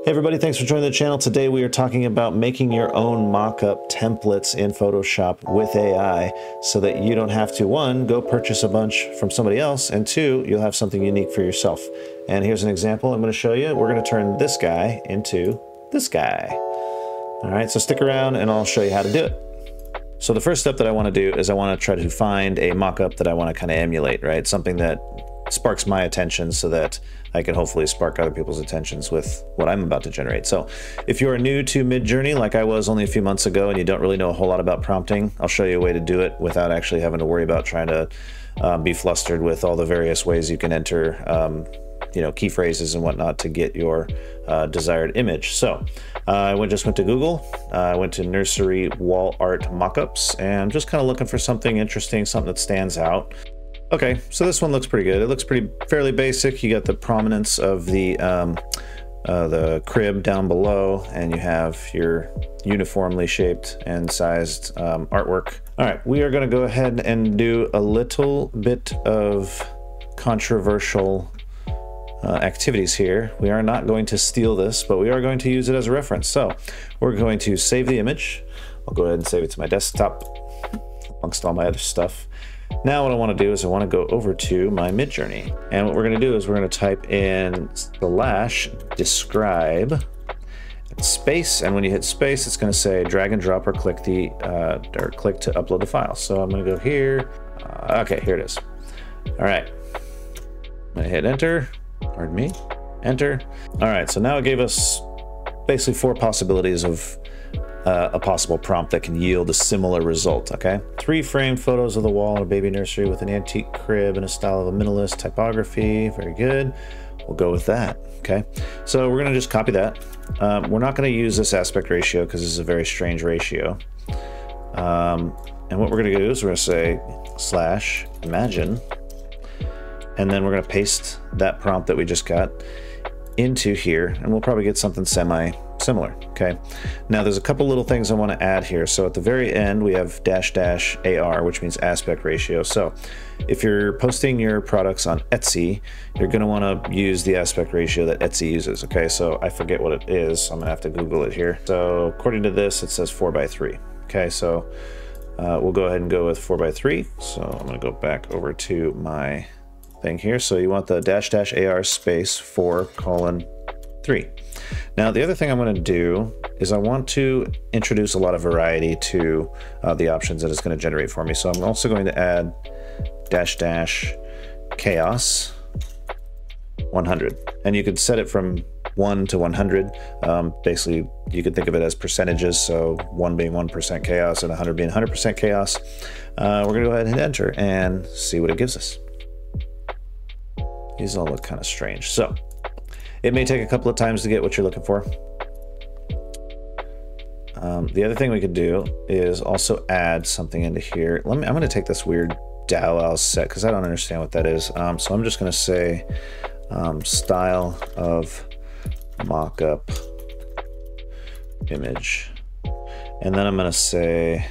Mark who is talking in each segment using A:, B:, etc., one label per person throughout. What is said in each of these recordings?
A: Hey everybody, thanks for joining the channel. Today we are talking about making your own mock-up templates in Photoshop with AI so that you don't have to, one, go purchase a bunch from somebody else, and two, you'll have something unique for yourself. And here's an example I'm going to show you. We're going to turn this guy into this guy. All right, so stick around and I'll show you how to do it. So the first step that I want to do is I want to try to find a mock-up that I want to kind of emulate, right? Something that sparks my attention so that I can hopefully spark other people's attentions with what I'm about to generate. So if you're new to Midjourney, like I was only a few months ago, and you don't really know a whole lot about prompting, I'll show you a way to do it without actually having to worry about trying to be flustered with all the various ways you can enter key phrases and whatnot to get your desired image. So I just went to Google, I went to nursery wall art mockups, and just kind of looking for something interesting, something that stands out. Okay, so this one looks pretty good. It looks fairly basic. You got the prominence of the crib down below, and you have your uniformly shaped and sized artwork. All right, we are going to go ahead and do a little bit of controversial activities here. We are not going to steal this, but we are going to use it as a reference. So we're going to save the image. I'll go ahead and save it to my desktop amongst all my other stuff. Now what I want to do is I want to go over to my Midjourney, and what we're going to do is we're going to type in /describe space, and when you hit space it's going to say drag and drop or click to upload the file. So I'm going to go here. Okay, here it is. All right, I'm going to hit enter. Pardon me, enter. All right, so now it gave us basically 4 possibilities of a possible prompt that can yield a similar result. Okay, 3 framed photos of the wall in a baby nursery with an antique crib in a style of a minimalist typography. Very good, we'll go with that. Okay, so we're gonna just copy that. We're not going to use this aspect ratio because this is a very strange ratio, and what we're going to do is we're going to say /imagine, and then we're going to paste that prompt that we just got into here, and we'll probably get something semi-similar. Okay, now there's a couple little things I want to add here. So at the very end we have --AR, which means aspect ratio. So if you're posting your products on Etsy, you're going to want to use the aspect ratio that Etsy uses. Okay, so I forget what it is, so I'm gonna have to Google it here. So according to this, it says 4:3. Okay, so we'll go ahead and go with 4:3. So I'm gonna go back over to my thing here. So you want the --AR space 4:3. Now the other thing I'm going to do is I want to introduce a lot of variety to the options that it's going to generate for me. So I'm also going to add --chaos 100, and you could set it from 1 to 100. Basically you could think of it as percentages, so 1 being 1% chaos and 100 being 100% chaos. We're going to go ahead and hit enter and see what it gives us. These all look kind of strange, so it may take a couple of times to get what you're looking for. The other thing we could do is also add something into here. I'm going to take this weird dabble set because I don't understand what that is. So I'm just going to say style of mock-up image, and then I'm going to say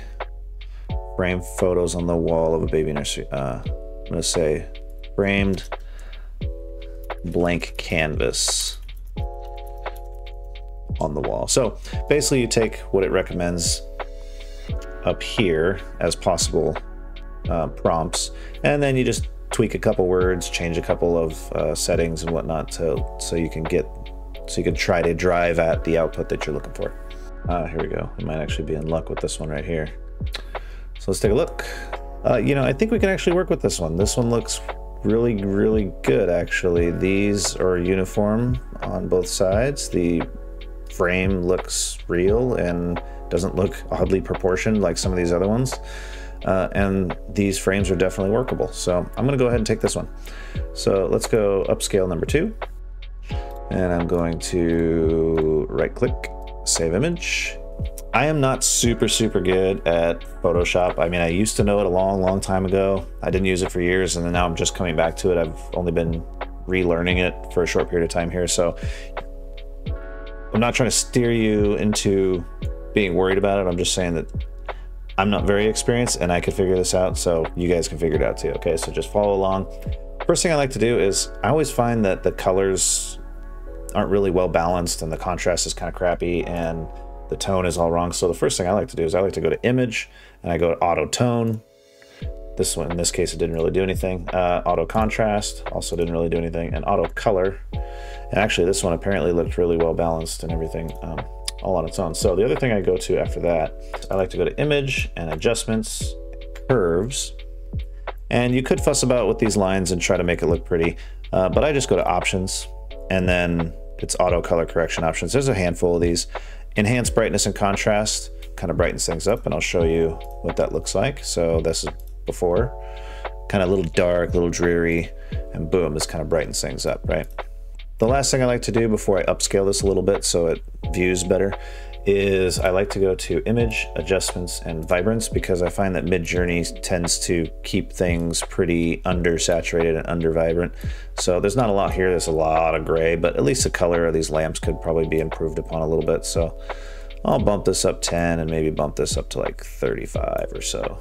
A: frame photos on the wall of a baby nursery. I'm going to say framed blank canvas on the wall. So basically you take what it recommends up here as possible prompts, and then you just tweak a couple words, change a couple of settings and whatnot so you can try to drive at the output that you're looking for. Here we go. We might actually be in luck with this one right here. So let's take a look. I think we can actually work with this one. This one looks really good, actually. These are uniform on both sides. The frame looks real and doesn't look oddly proportioned like some of these other ones, and these frames are definitely workable. So I'm going to go ahead and take this one. So let's go upscale number 2, and I'm going to right click, save image. I am not super good at Photoshop. I mean, I used to know it a long time ago. I didn't use it for years, and then now I'm just coming back to it. I've only been relearning it for a short period of time here, so I'm not trying to steer you into being worried about it. I'm just saying that I'm not very experienced and I could figure this out, so you guys can figure it out too. Okay, so just follow along. First thing I like to do is I always find that the colors aren't really well balanced, and the contrast is kind of crappy, and the tone is all wrong. So the first thing I like to do is I like to go to image, and I go to auto tone. This one, in this case, it didn't really do anything. Auto contrast also didn't really do anything, and auto color. And actually, this one apparently looked really well balanced and everything, all on its own. So the other thing I go to after that, I like to go to image and adjustments, curves. And you could fuss about with these lines and try to make it look pretty, but I just go to options, and then it's auto color correction options. There's a handful of these. Enhance brightness and contrast kind of brightens things up, and I'll show you what that looks like. So this is before, kind of a little dark, a little dreary, and boom, this kind of brightens things up, right? The last thing I like to do before I upscale this a little bit so it views better is I like to go to image, adjustments, and vibrance, because I find that Midjourney tends to keep things pretty undersaturated and under vibrant. So there's not a lot here, there's a lot of gray, but at least the color of these lamps could probably be improved upon a little bit. So I'll bump this up 10 and maybe bump this up to like 35 or so.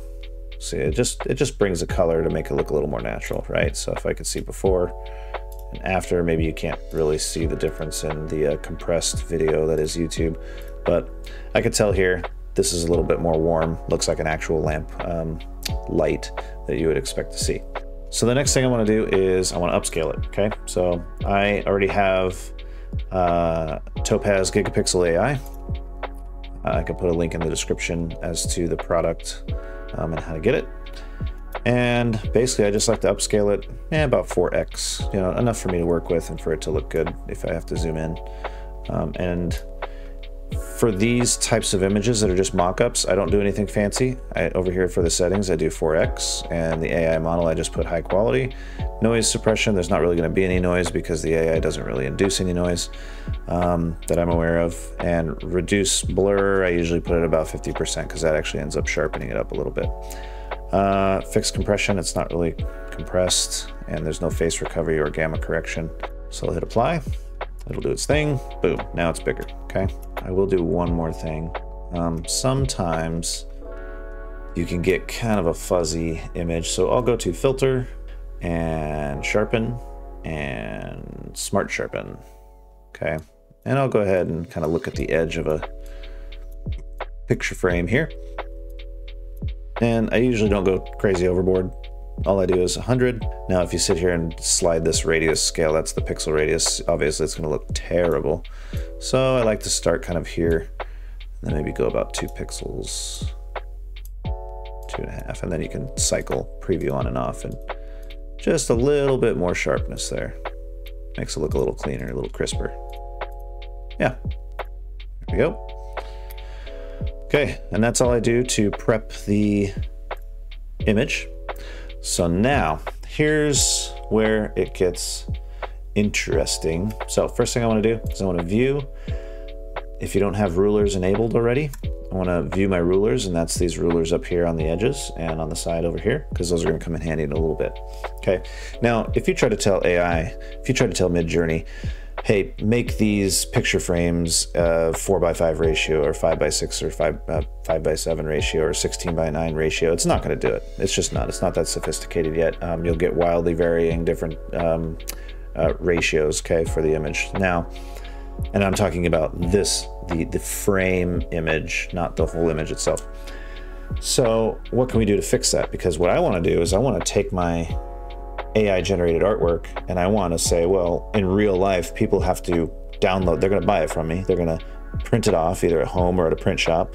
A: See, it just brings a color to make it look a little more natural, right? So if I could see before and after, maybe you can't really see the difference in the compressed video that is YouTube, but I could tell here this is a little bit more warm, looks like an actual lamp light that you would expect to see. So the next thing I want to do is I want to upscale it, okay? So I already have Topaz Gigapixel AI. I can put a link in the description as to the product and how to get it. And basically I just like to upscale it about 4x, you know, enough for me to work with and for it to look good if I have to zoom in. And for these types of images that are just mock-ups, I don't do anything fancy. Over here for the settings, I do 4x, and the AI model, I just put high quality. Noise suppression, there's not really going to be any noise because the AI doesn't really induce any noise that I'm aware of. And reduce blur, I usually put it about 50% because that actually ends up sharpening it up a little bit. Fixed compression, it's not really compressed, and there's no face recovery or gamma correction. So I'll hit apply. It'll do its thing. Boom, now it's bigger, okay? I will do one more thing. Sometimes you can get kind of a fuzzy image, so I'll go to filter and sharpen and smart sharpen, okay? And I'll go ahead and kind of look at the edge of a picture frame here. And I usually don't go crazy overboard. All I do is 100. Now, if you sit here and slide this radius scale, that's the pixel radius, obviously it's gonna look terrible. So I like to start kind of here, and then maybe go about 2 pixels, 2.5, and then you can cycle preview on and off, and just a little bit more sharpness there. Makes it look a little cleaner, a little crisper. Yeah, there we go. Okay, and that's all I do to prep the image. So now, here's where it gets interesting. So first thing I want to do is I want to view. If you don't have rulers enabled already, I want to view my rulers, and that's these rulers up here on the edges and on the side over here, because those are going to come in handy in a little bit. Okay, now if you try to tell AI, if you try to tell Midjourney, hey, make these picture frames 4:5 ratio, or 5:6, or 5:7 ratio, or 16:9 ratio. It's not going to do it. It's just not. It's not that sophisticated yet. You'll get wildly varying different ratios, okay, for the image. Now, and I'm talking about this, the frame image, not the whole image itself. So what can we do to fix that? Because what I want to do is I want to take my AI generated artwork, and I want to say, well, in real life, people have to download, they're going to buy it from me, they're going to print it off either at home or at a print shop,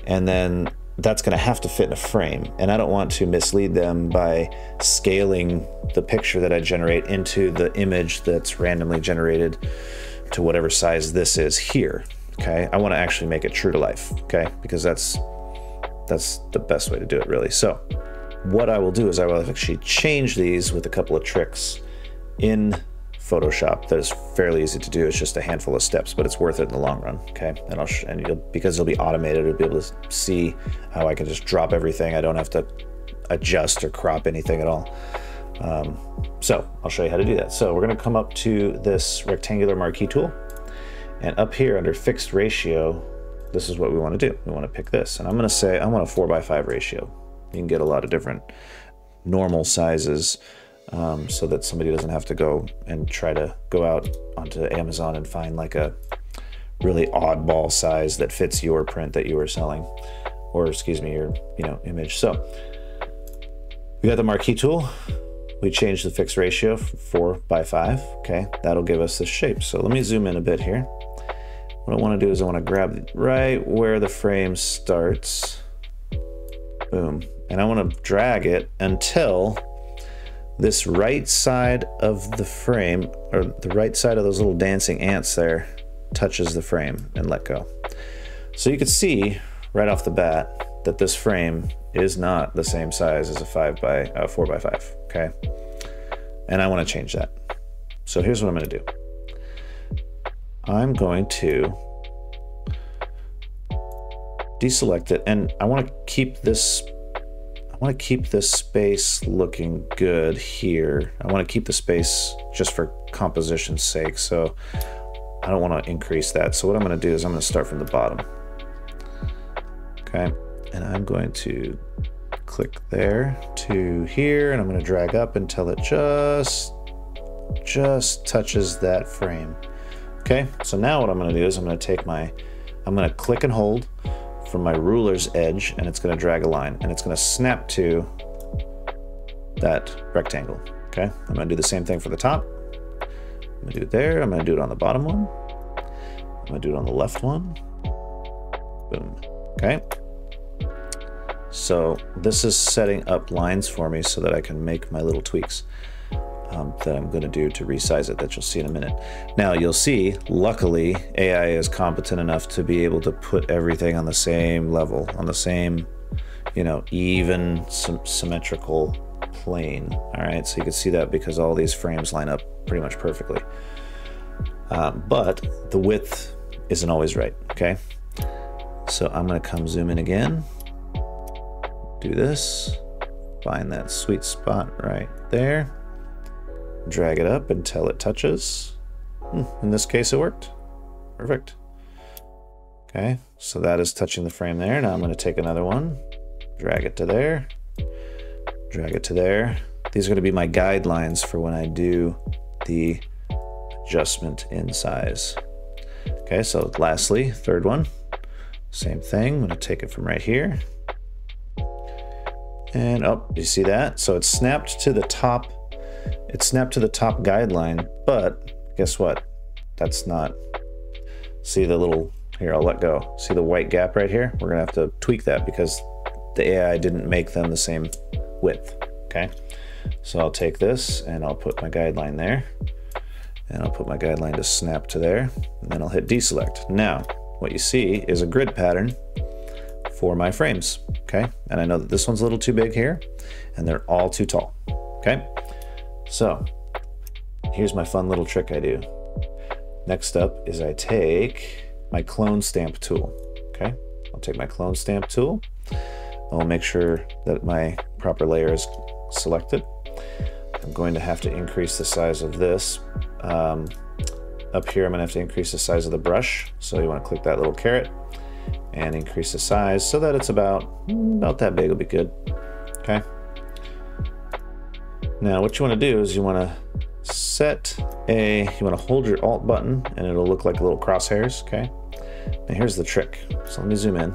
A: and then that's going to have to fit in a frame. And I don't want to mislead them by scaling the picture that I generate into the image that's randomly generated to whatever size this is here. Okay, I want to actually make it true to life, okay, because that's the best way to do it, really. So what I will do is I will actually change these with a couple of tricks in Photoshop that is fairly easy to do. It's just a handful of steps, but it's worth it in the long run, okay? And because it'll be automated, you'll be able to see how I can just drop everything. I don't have to adjust or crop anything at all. So I'll show you how to do that. So we're gonna come up to this rectangular marquee tool, and up here under fixed ratio, this is what we wanna do. We wanna pick this, and I'm gonna say I want a 4:5 ratio. You can get a lot of different normal sizes so that somebody doesn't have to go and try to go out onto Amazon and find like a really oddball size that fits your print that you were selling, or excuse me, your image. So we got the marquee tool. We changed the fixed ratio from 4:5. Okay, that'll give us this shape. So let me zoom in a bit here. What I want to do is I want to grab right where the frame starts. Boom. And I want to drag it until this right side of the frame, or the right side of those little dancing ants there, touches the frame, and let go. So you can see right off the bat that this frame is not the same size as a 4:5, okay? And I want to change that. So here's what I'm going to do. I'm going to deselect it, and I want to keep this space looking good here. I want to keep the space just for composition's sake, so I don't want to increase that. So what I'm going to do is I'm going to start from the bottom. Okay, and I'm going to click there to here, and I'm going to drag up until it just touches that frame. Okay, so now what I'm going to do is I'm going to click and hold from my ruler's edge, and it's going to drag a line, and it's going to snap to that rectangle. Okay, I'm going to do the same thing for the top. I'm going to do it there. I'm going to do it on the bottom one. I'm going to do it on the left one. Boom. Okay. So this is setting up lines for me so that I can make my little tweaks that I'm going to do to resize it, that you'll see in a minute. Now you'll see, luckily, AI is competent enough to be able to put everything on the same level, on the same, even symmetrical plane. All right, so you can see that because all these frames line up pretty much perfectly. But the width isn't always right, okay? So I'm going to come zoom in again, do this, find that sweet spot right there, drag it up until it touches. In this case, it worked. Perfect. Okay, so that is touching the frame there. Now I'm going to take another one, drag it to there, drag it to there. These are going to be my guidelines for when I do the adjustment in size. Okay, so lastly, third one, same thing. I'm going to take it from right here. And you see that? So it's snapped to the top. It's snapped to the top guideline, but guess what? That's not. See the little, here, I'll let go. See the white gap right here? We're gonna have to tweak that because the AI didn't make them the same width, okay? So I'll take this and I'll put my guideline there, and I'll put my guideline to snap to there, and then I'll hit deselect. Now, what you see is a grid pattern for my frames, okay? And I know that this one's a little too big here, and they're all too tall, okay? So here's my fun little trick I do. Next up is I take my clone stamp tool, okay? I'll take my clone stamp tool. I'll make sure that my proper layer is selected. I'm going to have to increase the size of this. Up here, I'm gonna have to increase the size of the brush. So you wanna click that little caret and increase the size so that it's about that big will be good, okay? Now what you want to do is you want to hold your Alt button and it'll look like little crosshairs, okay? Now here's the trick. So let me zoom in.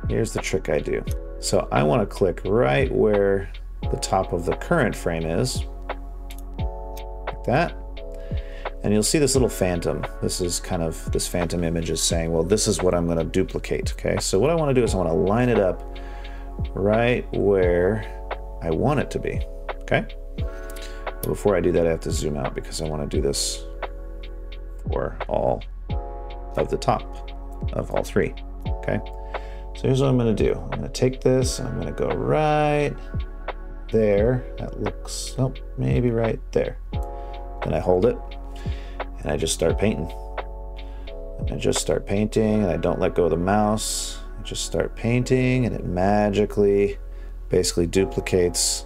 A: Here's the trick I do. So I want to click right where the top of the current frame is, like that. And you'll see this little phantom. This phantom image is saying, well, this is what I'm going to duplicate, okay? So what I want to do is I want to line it up right where I want it to be. Okay. But before I do that, I have to zoom out because I want to do this for all of the top of all three. Okay. So here's what I'm going to do. I'm going to take this and I'm going to go right there. That looks, nope, maybe right there. Then I hold it and I just start painting. And I just start painting and I don't let go of the mouse. I just start painting and it magically basically duplicates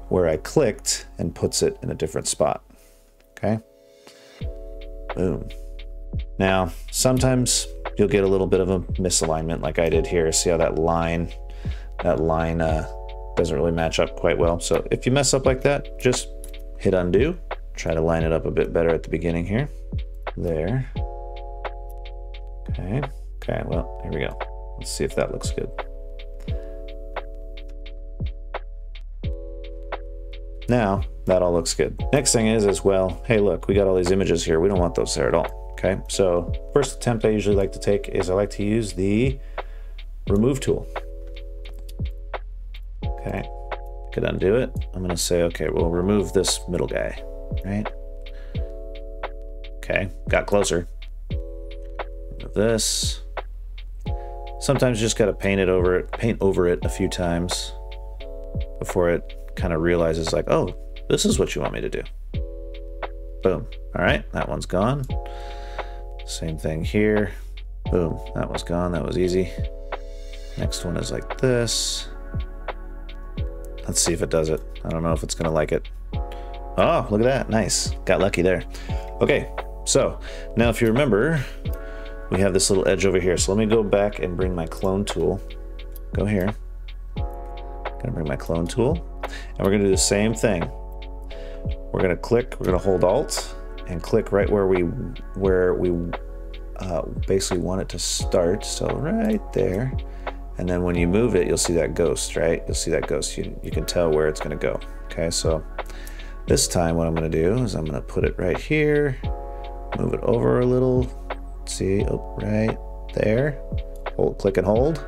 A: where I clicked and puts it in a different spot. Okay. Boom. Now, sometimes you'll get a little bit of a misalignment like I did here. See how that line doesn't really match up quite well. So if you mess up like that, just Hit undo. Try to line it up a bit better at the beginning here. There. Okay. Okay, well, here we go. Let's see if that looks good. Now, that all looks good. Next thing is well, hey, look, we got all these images here. We don't want those there at all. Okay, so first attempt I usually like to take is I like to use the remove tool. Okay, could undo it. I'm gonna say, okay, we'll remove this middle guy, right? Okay, got closer. Remove this. Sometimes you just gotta paint over it a few times before it kind of realizes like, oh, this is what you want me to do. Boom. All right, that one's gone. Same thing here. Boom, that was gone. That was easy. Next one is like this. Let's see if it does it. I don't know if it's gonna like it. Oh, look at that. Nice. Got lucky there. Okay, so now if you remember, we have this little edge over here. So let me go back and bring my clone tool. Go here. Gonna bring my clone tool. And we're gonna do the same thing. We're gonna click, we're gonna hold Alt and click right where we basically want it to start. So right there. And then when you move it, you'll see that ghost, right? You'll see that ghost. You can tell where it's gonna go. Okay, so this time what I'm gonna do is I'm gonna put it right here, move it over a little. See, oh, right there. Hold, click and hold.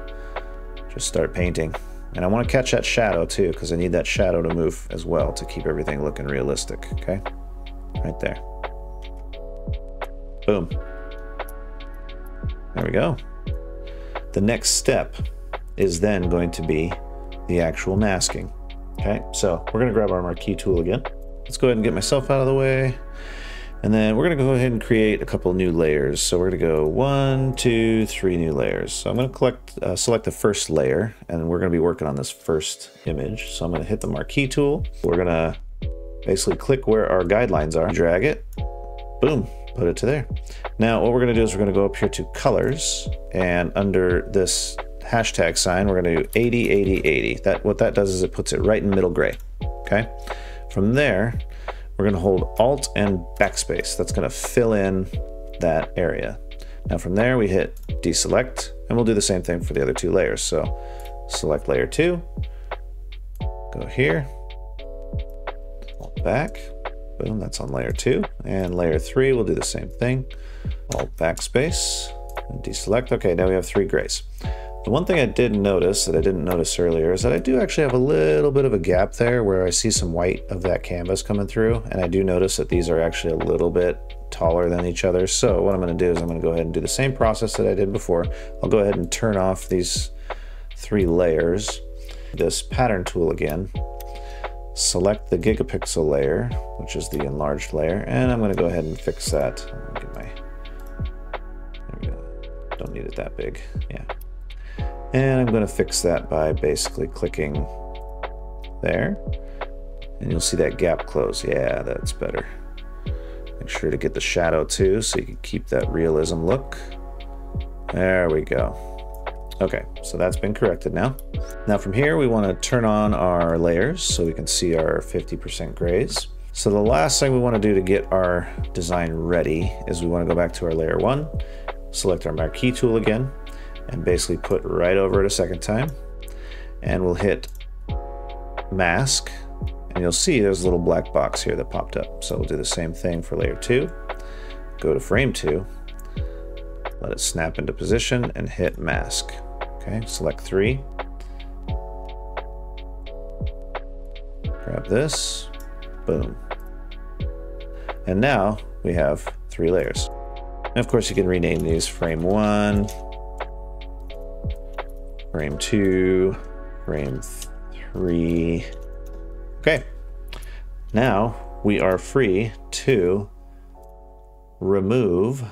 A: Just start painting. And I want to catch that shadow too, because I need that shadow to move as well to keep everything looking realistic, okay? Right there. Boom. There we go. The next step is then going to be the actual masking, okay? So we're going to grab our marquee tool again. Let's go ahead and get myself out of the way. And then we're going to go ahead and create a couple new layers. So we're going to go 1, 2, 3 new layers. So I'm going to select the first layer, and we're going to be working on this first image. So I'm going to hit the marquee tool. We're going to basically click where our guidelines are, drag it, boom, put it to there. Now what we're going to do is we're going to go up here to colors, and under this hashtag sign, we're going to do 80, 80, 80. What that does is it puts it right in middle gray, okay? From there, we're going to hold Alt and backspace. That's going to fill in that area. Now from there we hit deselect, and we'll do the same thing for the other two layers. So select layer 2, go here, Alt back, boom, that's on layer 2. And layer 3, we'll do the same thing. Alt backspace, and deselect. Okay, now we have 3 grays. The one thing I did notice that I didn't notice earlier is that I do actually have a little bit of a gap there where I see some white of that canvas coming through, and I do notice that these are actually a little bit taller than each other. So what I'm going to do is I'm going to go ahead and do the same process that I did before. I'll go ahead and turn off these 3 layers. This pattern tool again. Select the Gigapixel layer, which is the enlarged layer, and I'm going to go ahead and fix that. There we go. Don't need it that big. Yeah. And I'm going to fix that by basically clicking there, and you'll see that gap close. Yeah, that's better. Make sure to get the shadow too, so you can keep that realism look. There we go. Okay, so that's been corrected now. Now from here, we want to turn on our layers so we can see our 50% grays. So the last thing we want to do to get our design ready is we want to go back to our layer 1, select our marquee tool again, and basically put right over it a second time, and we'll hit mask, and you'll see there's a little black box here that popped up. So we'll do the same thing for layer 2, go to frame 2, let it snap into position, and hit mask. Okay, select 3, grab this, boom, and now we have 3 layers. And of course you can rename these frame 1, frame 2, frame 3. Okay, now we are free to remove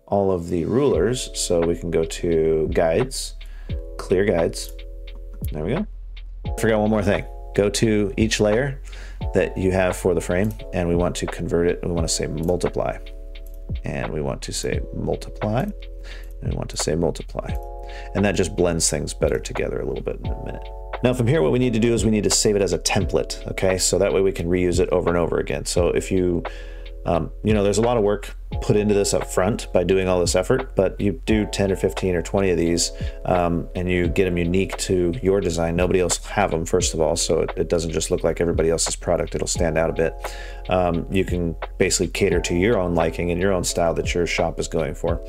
A: all of the rulers. So we can go to guides, clear guides. There we go. Forgot one more thing. Go to each layer that you have for the frame, and we want to convert it. We want to say multiply, and we want to say multiply, and we want to say multiply. And that just blends things better together a little bit in a minute. Now from here, what we need to do is we need to save it as a template, okay? So that way we can reuse it over and over again. So if you, you know, there's a lot of work put into this up front by doing all this effort, but you do 10 or 15 or 20 of these and you get them unique to your design. Nobody else will have them, first of all, so it doesn't just look like everybody else's product. It'll stand out a bit. You can basically cater to your own liking and your own style that your shop is going for.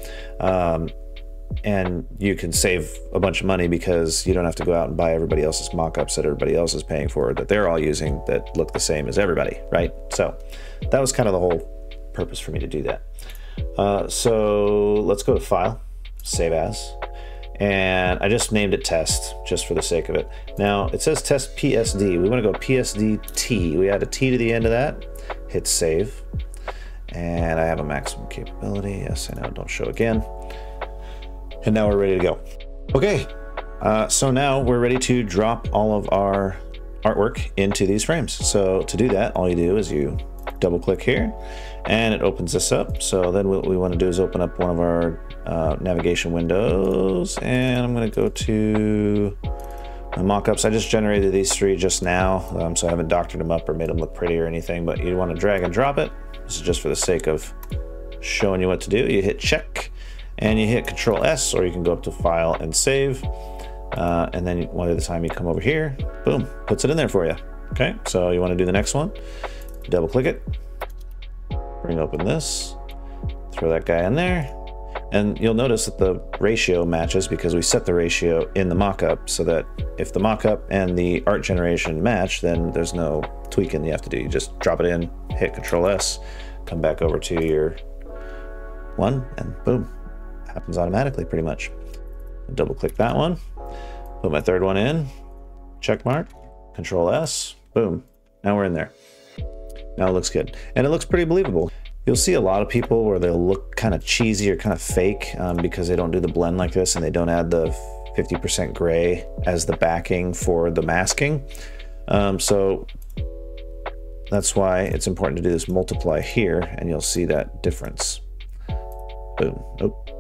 A: And you can save a bunch of money because you don't have to go out and buy everybody else's mock-ups that everybody else is paying for, that they're all using, that look the same as everybody, right? So that was kind of the whole purpose for me to do that. So let's go to File, Save As, and I just named it Test just for the sake of it. Now it says Test PSD. We want to go PSD-T. We add a T to the end of that, hit Save, and I have a maximum capability. Yes, I know, don't show again. And now we're ready to go. Okay, so now we're ready to drop all of our artwork into these frames. So to do that, all you do is you double click here and it opens this up. So then what we want to do is open up one of our navigation windows, and I'm going to go to my mockups. I just generated these three just now, so I haven't doctored them up or made them look pretty or anything, but you want to drag and drop it. This is just for the sake of showing you what to do. You hit check and you hit Control S, or you can go up to File and Save, and then one at a time you come over here, boom, puts it in there for you. Okay, so you want to do the next one, double click it, bring open this, throw that guy in there, and you'll notice that the ratio matches because we set the ratio in the mockup, so that if the mockup and the art generation match, then there's no tweaking you have to do. You just drop it in, hit Control S, come back over to your one, and boom, happens automatically pretty much. Double click that one, put my third one in, check mark, Control S, boom, now we're in there. Now it looks good, and it looks pretty believable. You'll see a lot of people where they'll look kind of cheesy or kind of fake because they don't do the blend like this and they don't add the 50% gray as the backing for the masking. So that's why it's important to do this multiply here, and you'll see that difference. Boom, nope,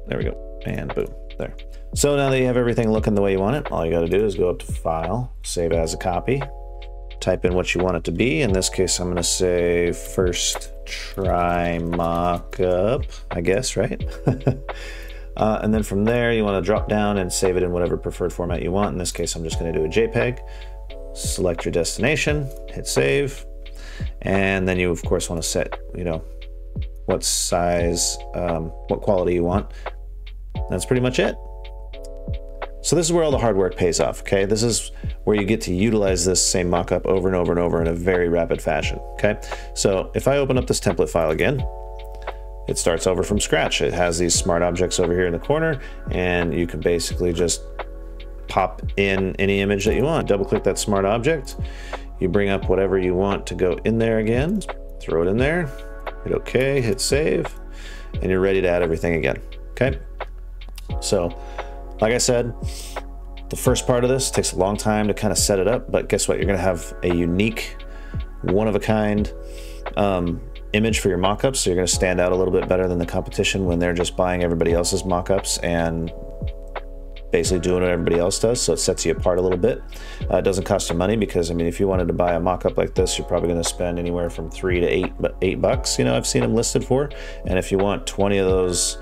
A: there we go, and boom, there. So now that you have everything looking the way you want it, all you got to do is go up to File, Save As a Copy, type in what you want it to be. In this case, I'm going to say First Try Mockup, I guess, right? And then from there, you want to drop down and save it in whatever preferred format you want. In this case, I'm just going to do a JPEG. Select your destination, hit Save, and then you, of course, want to set, you know, what size, what quality you want. That's pretty much it. So this is where all the hard work pays off, okay? This is where you get to utilize this same mockup over and over and over in a very rapid fashion, okay? So if I open up this template file again, it starts over from scratch. It has these smart objects over here in the corner, and you can basically just pop in any image that you want. Double click that smart object. You bring up whatever you want to go in there again, throw it in there, hit OK, hit save, and you're ready to add everything again, okay? So, like I said, the first part of this takes a long time to kind of set it up, but guess what? You're gonna have a unique, one-of-a-kind image for your mockups, so you're gonna stand out a little bit better than the competition when they're just buying everybody else's mockups and basically doing what everybody else does, so it sets you apart a little bit. It doesn't cost you money because, I mean, if you wanted to buy a mockup like this, you're probably going to spend anywhere from $3 to $8, you know, I've seen them listed for. And if you want 20 of those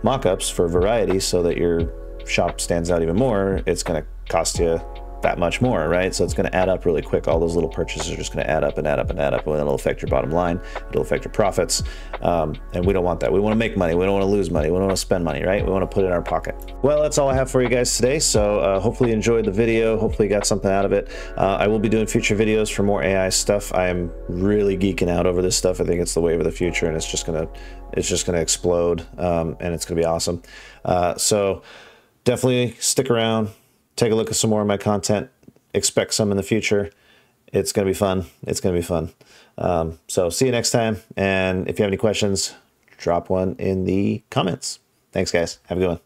A: mockups for variety so that your shop stands out even more, it's going to cost you that much more, right? So it's going to add up really quick. All those little purchases are just going to add up and add up and add up, and it'll affect your bottom line. It'll affect your profits, and we don't want that. We want to make money. We don't want to lose money. We don't want to spend money, right? We want to put it in our pocket. Well, that's all I have for you guys today. So hopefully you enjoyed the video. Hopefully you got something out of it. I will be doing future videos for more AI stuff. I am really geeking out over this stuff. I think it's the wave of the future, and it's just gonna explode, and it's gonna be awesome. So definitely stick around. Take a look at some more of my content. Expect some in the future. It's going to be fun. It's going to be fun. So see you next time. And if you have any questions, drop one in the comments. Thanks, guys. Have a good one.